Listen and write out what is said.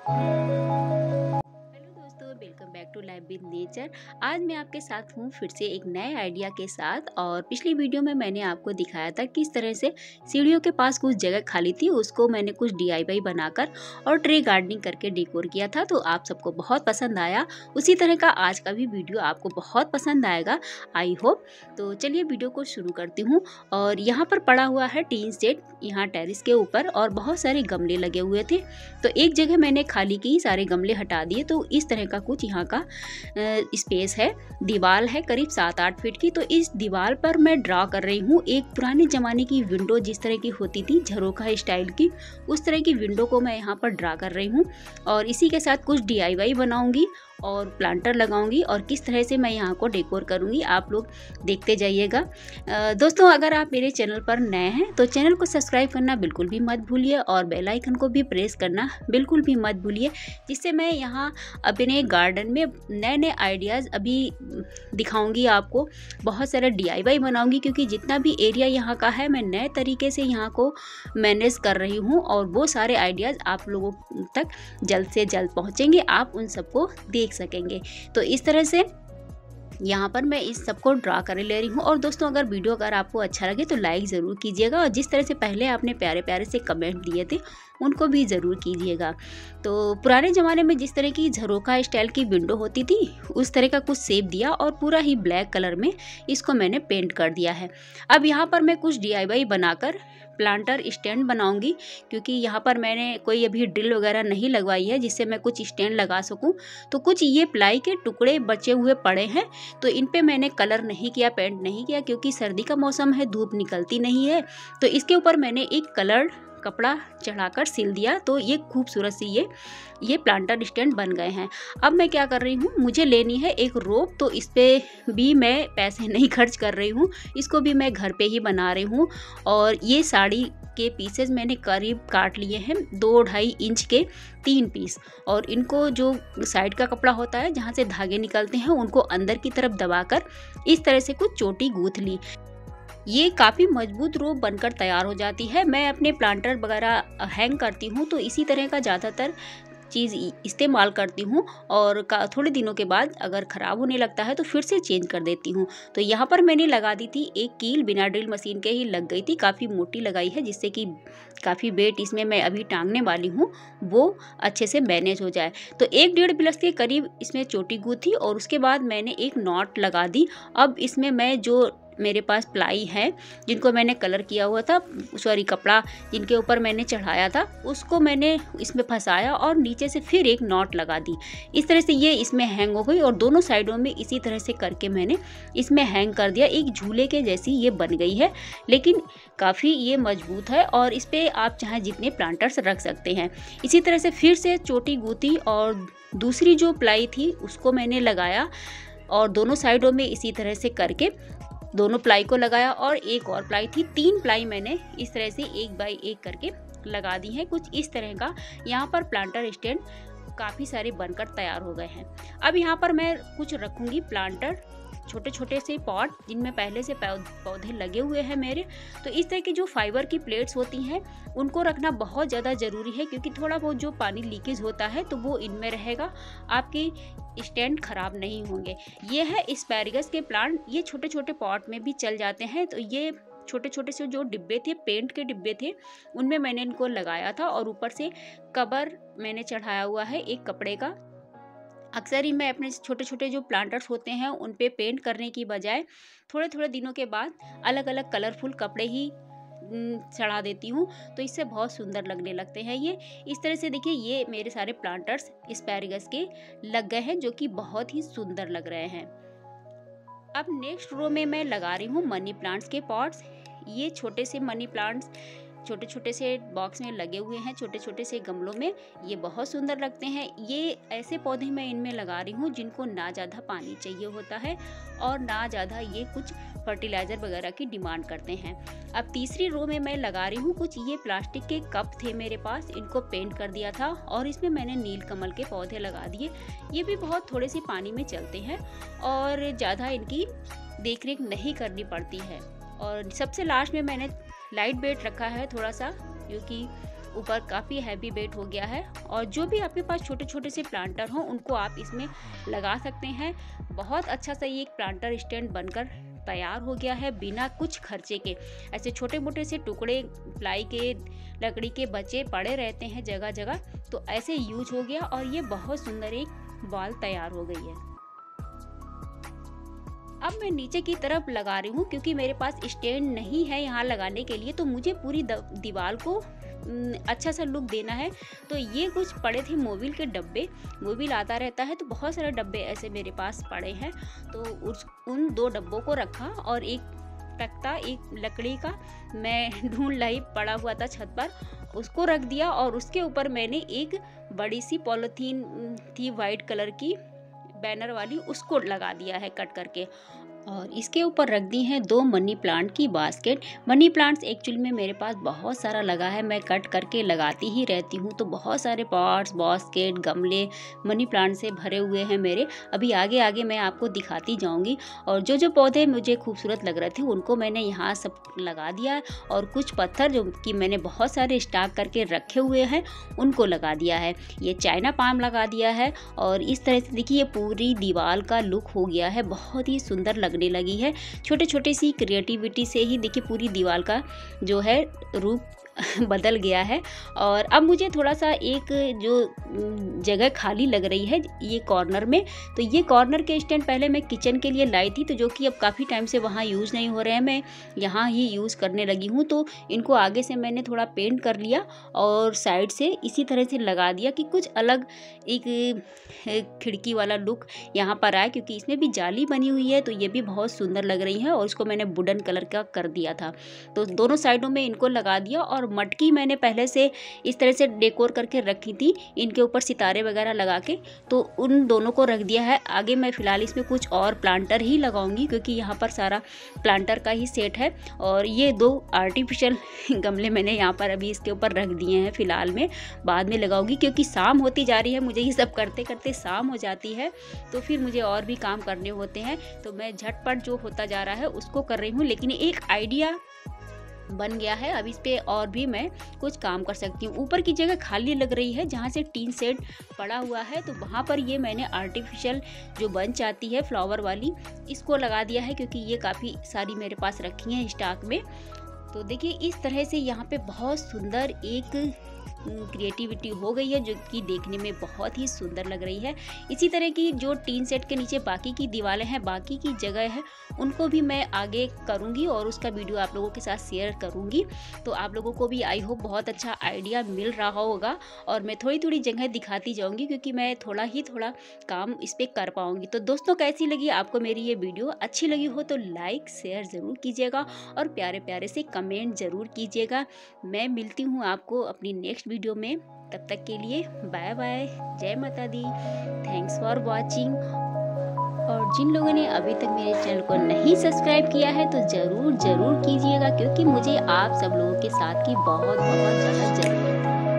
Hello दोस्तों, welcome back to life with nature. आज मैं आपके साथ हूँ फिर से एक नए आइडिया के साथ। और पिछली वीडियो में मैंने आपको दिखाया था किस तरह से सीढ़ियों के पास कुछ जगह खाली थी, उसको मैंने कुछ DIY बनाकर और ट्रे गार्डनिंग करके डेकोर किया था। तो आप सबको बहुत पसंद आया। उसी तरह का आज का भी वीडियो आपको बहुत पसंद आएगा, आई होप। तो चलिए वीडियो को शुरू करती हूँ। और यहाँ पर पड़ा हुआ है टीन सेट यहाँ टेरिस के ऊपर, और बहुत सारे गमले लगे हुए थे। तो एक जगह मैंने खाली की, सारे गमले हटा दिए। तो इस तरह का कुछ यहाँ का स्पेस है। दीवार है करीब 7-8 फीट की। तो इस दीवार पर मैं ड्रा कर रही हूँ एक पुराने ज़माने की विंडो, जिस तरह की होती थी झरोखा स्टाइल की, उस तरह की विंडो को मैं यहाँ पर ड्रा कर रही हूँ। और इसी के साथ कुछ DIY बनाऊँगी और प्लांटर लगाऊंगी, और किस तरह से मैं यहाँ को डेकोर करूँगी आप लोग देखते जाइएगा। दोस्तों, अगर आप मेरे चैनल पर नए हैं तो चैनल को सब्सक्राइब करना बिल्कुल भी मत भूलिए, और बेल आइकन को भी प्रेस करना बिल्कुल भी मत भूलिए, जिससे मैं यहाँ अपने गार्डन में नए नए आइडियाज़ अभी दिखाऊंगी आपको। बहुत सारा DIY बनाऊंगी, क्योंकि जितना भी एरिया यहाँ का है मैं नए तरीके से यहाँ को मैनेज कर रही हूँ, और वो सारे आइडियाज़ आप लोगों तक जल्द से जल्द पहुँचेंगे, आप उन सबको देख सकेंगे। तो इस तरह से यहाँ पर मैं इस सबको ड्रा कर ले रही हूँ। और दोस्तों, अगर वीडियो आपको अच्छा लगे तो लाइक ज़रूर कीजिएगा, और जिस तरह से पहले आपने प्यारे प्यारे से कमेंट दिए थे उनको भी ज़रूर कीजिएगा। तो पुराने ज़माने में जिस तरह की झरोखा स्टाइल की विंडो होती थी, उस तरह का कुछ शेप दिया, और पूरा ही ब्लैक कलर में इसको मैंने पेंट कर दिया है। अब यहाँ पर मैं कुछ DIY बनाकर प्लांटर स्टैंड बनाऊंगी, क्योंकि यहाँ पर मैंने कोई अभी ड्रिल वगैरह नहीं लगवाई है जिससे मैं कुछ स्टैंड लगा सकूं। तो कुछ ये प्लाई के टुकड़े बचे हुए पड़े हैं, तो इन पे मैंने कलर नहीं किया, पेंट नहीं किया, क्योंकि सर्दी का मौसम है, धूप निकलती नहीं है। तो इसके ऊपर मैंने एक कलर कपड़ा चढ़ाकर सिल दिया। तो ये खूबसूरत सी ये प्लांटर स्टैंड बन गए हैं। अब मैं क्या कर रही हूँ, मुझे लेनी है एक रोप। तो इस पर भी मैं पैसे नहीं खर्च कर रही हूँ, इसको भी मैं घर पे ही बना रही हूँ। और ये साड़ी के पीसेज मैंने करीब काट लिए हैं 2-2.5 इंच के 3 पीस। और इनको जो साइड का कपड़ा होता है, जहाँ से धागे निकलते हैं, उनको अंदर की तरफ दबाकर इस तरह से कुछ चोटी गूंथ ली। ये काफ़ी मजबूत रोप बनकर तैयार हो जाती है। मैं अपने प्लांटर वगैरह हैंग करती हूँ तो इसी तरह का ज़्यादातर चीज़ इस्तेमाल करती हूँ, और थोड़े दिनों के बाद अगर ख़राब होने लगता है तो फिर से चेंज कर देती हूँ। तो यहाँ पर मैंने लगा दी थी एक कील, बिना ड्रिल मशीन के ही लग गई थी, काफ़ी मोटी लगाई है, जिससे कि काफ़ी वेट इसमें मैं अभी टांगने वाली हूँ वो अच्छे से मैनेज हो जाए। तो 1-1.5 प्लस के करीब इसमें चोटी गूंथी, और उसके बाद मैंने एक नॉट लगा दी। अब इसमें मैं जो मेरे पास प्लाई है, जिनको मैंने कलर किया हुआ था, सॉरी कपड़ा जिनके ऊपर मैंने चढ़ाया था, उसको मैंने इसमें फंसाया और नीचे से फिर एक नॉट लगा दी। इस तरह से ये इसमें हैंग हो गई, और दोनों साइडों में इसी तरह से करके मैंने इसमें हैंग कर दिया। एक झूले के जैसी ये बन गई है, लेकिन काफ़ी ये मजबूत है, और इस पर आप चाहे जितने प्लांटर्स रख सकते हैं। इसी तरह से फिर से चोटी गूंथी, और दूसरी जो प्लाई थी उसको मैंने लगाया, और दोनों साइडों में इसी तरह से करके दोनों प्लाई को लगाया। और एक और प्लाई थी, 3 प्लाई मैंने इस तरह से 1 बाई 1 करके लगा दी है, कुछ इस तरह का। यहाँ पर प्लांटर स्टैंड काफ़ी सारे बनकर तैयार हो गए हैं। अब यहाँ पर मैं कुछ रखूँगी प्लांटर, छोटे छोटे से पॉट, जिनमें पहले से पौधे लगे हुए हैं मेरे। तो इस तरह की जो फाइबर की प्लेट्स होती हैं उनको रखना बहुत ज़्यादा ज़रूरी है, क्योंकि थोड़ा बहुत जो पानी लीकेज होता है तो वो इनमें रहेगा, आपके स्टैंड खराब नहीं होंगे। ये है एस्पैरागस के प्लांट, ये छोटे छोटे पॉट में भी चल जाते हैं। तो ये छोटे छोटे से जो डिब्बे थे, पेंट के डिब्बे थे, उनमें मैंने इनको लगाया था, और ऊपर से कवर मैंने चढ़ाया हुआ है एक कपड़े का। अक्सर ही मैं अपने छोटे छोटे जो प्लांटर्स होते हैं उन पे पेंट करने की बजाय थोड़े थोड़े दिनों के बाद अलग अलग कलरफुल कपड़े ही चढ़ा देती हूँ, तो इससे बहुत सुंदर लगने लगते हैं ये। इस तरह से देखिए, ये मेरे सारे प्लांटर्स एस्पैरागस के लग गए हैं, जो कि बहुत ही सुंदर लग रहे हैं। अब नेक्स्ट रो में मैं लगा रही हूँ मनी प्लांट्स के पॉट्स। ये छोटे से मनी प्लांट्स छोटे छोटे से बॉक्स में लगे हुए हैं, छोटे छोटे से गमलों में, ये बहुत सुंदर लगते हैं। ये ऐसे पौधे मैं इनमें लगा रही हूँ जिनको ना ज़्यादा पानी चाहिए होता है, और ना ज़्यादा ये कुछ फर्टिलाइज़र वगैरह की डिमांड करते हैं। अब तीसरी रो में मैं लगा रही हूँ कुछ ये प्लास्टिक के कप थे मेरे पास, इनको पेंट कर दिया था, और इसमें मैंने नीलकमल के पौधे लगा दिए। ये भी बहुत थोड़े से पानी में चलते हैं, और ज़्यादा इनकी देखरेख नहीं करनी पड़ती है। और सबसे लास्ट में मैंने लाइट वेट रखा है थोड़ा सा, क्योंकि ऊपर काफ़ी हैवी वेट हो गया है। और जो भी आपके पास छोटे छोटे से प्लांटर हों उनको आप इसमें लगा सकते हैं। बहुत अच्छा सा ये एक प्लांटर स्टैंड बनकर तैयार हो गया है बिना कुछ खर्चे के। ऐसे छोटे मोटे से टुकड़े प्लाई के, लकड़ी के बचे पड़े रहते हैं जगह जगह, तो ऐसे यूज हो गया और ये बहुत सुंदर एक वॉल तैयार हो गई है। अब मैं नीचे की तरफ लगा रही हूँ क्योंकि मेरे पास स्टैंड नहीं है यहाँ लगाने के लिए, तो मुझे पूरी दीवार को अच्छा सा लुक देना है। तो ये कुछ पड़े थे मोबिल के डब्बे, मोबिल आता रहता है तो बहुत सारे डब्बे ऐसे मेरे पास पड़े हैं, तो उन 2 डब्बों को रखा और एक तख्ता, एक लकड़ी का मैं ढूंढ लाई पड़ा हुआ था छत पर, उसको रख दिया और उसके ऊपर मैंने एक बड़ी सी पॉलीथीन थी वाइट कलर की बैनर वाली, उसको लगा दिया है कट करके। और इसके ऊपर रख दी हैं 2 मनी प्लांट की बास्केट। मनी प्लांट्स एक्चुअली में मेरे पास बहुत सारा लगा है, मैं कट करके लगाती ही रहती हूँ, तो बहुत सारे पॉट्स, बास्केट, गमले मनी प्लांट से भरे हुए हैं मेरे। अभी आगे आगे मैं आपको दिखाती जाऊँगी। और जो जो पौधे मुझे खूबसूरत लग रहे थे उनको मैंने यहाँ सब लगा दिया, और कुछ पत्थर जो कि मैंने बहुत सारे स्टॉक करके रखे हुए हैं उनको लगा दिया है। ये चाइना पाम लगा दिया है और इस तरह से देखिए ये पूरी दीवार का लुक हो गया है, बहुत ही सुंदर लगने लगी है। छोटे छोटे सी क्रिएटिविटी से ही देखिए पूरी दीवार का जो है रूप बदल गया है। और अब मुझे थोड़ा सा एक जो जगह खाली लग रही है ये कॉर्नर में, तो ये कॉर्नर के स्टैंड पहले मैं किचन के लिए लाई थी, तो जो कि अब काफ़ी टाइम से वहाँ यूज़ नहीं हो रहे हैं, मैं यहाँ ही यूज़ करने लगी हूँ। तो इनको आगे से मैंने थोड़ा पेंट कर लिया और साइड से इसी तरह से लगा दिया कि कुछ अलग एक खिड़की वाला लुक यहाँ पर आए, क्योंकि इसमें भी जाली बनी हुई है तो ये भी बहुत सुंदर लग रही है। और इसको मैंने वुडन कलर का कर दिया था, तो दोनों साइडों में इनको लगा दिया। और मटकी मैंने पहले से इस तरह से डेकोर करके रखी थी, इनके ऊपर सितारे वगैरह लगा के, तो उन दोनों को रख दिया है। आगे मैं फ़िलहाल इसमें कुछ और प्लांटर ही लगाऊंगी क्योंकि यहाँ पर सारा प्लांटर का ही सेट है। और ये 2 आर्टिफिशियल गमले मैंने यहाँ पर अभी इसके ऊपर रख दिए हैं फ़िलहाल में, बाद में लगाऊंगी क्योंकि शाम होती जा रही है, मुझे ये सब करते करते शाम हो जाती है, तो फिर मुझे और भी काम करने होते हैं, तो मैं झटपट जो होता जा रहा है उसको कर रही हूँ। लेकिन एक आइडिया बन गया है, अब इस पे और भी मैं कुछ काम कर सकती हूँ। ऊपर की जगह खाली लग रही है जहाँ से टीन सेट पड़ा हुआ है, तो वहाँ पर ये मैंने आर्टिफिशियल जो बंच आती है फ्लावर वाली, इसको लगा दिया है क्योंकि ये काफ़ी सारी मेरे पास रखी हैं स्टॉक में। तो देखिए इस तरह से यहाँ पे बहुत सुंदर एक क्रिएटिविटी हो गई है जो कि देखने में बहुत ही सुंदर लग रही है। इसी तरह की जो टीन सेट के नीचे बाकी की दीवारें हैं, बाकी की जगह है, उनको भी मैं आगे करूँगी और उसका वीडियो आप लोगों के साथ शेयर करूँगी। तो आप लोगों को भी आई होप बहुत अच्छा आइडिया मिल रहा होगा। और मैं थोड़ी थोड़ी जगह दिखाती जाऊँगी क्योंकि मैं थोड़ा काम इस पर कर पाऊँगी। तो दोस्तों कैसी लगी आपको मेरी ये वीडियो? अच्छी लगी हो तो लाइक शेयर ज़रूर कीजिएगा और प्यारे प्यारे से कमेंट ज़रूर कीजिएगा। मैं मिलती हूँ आपको अपनी नेक्स्ट वीडियो में, तब तक के लिए बाय बाय, जय माता दी, थैंक्स फॉर वॉचिंग। और जिन लोगों ने अभी तक मेरे चैनल को नहीं सब्सक्राइब किया है तो ज़रूर कीजिएगा क्योंकि मुझे आप सब लोगों के साथ की बहुत ज़्यादा ज़रूरत है।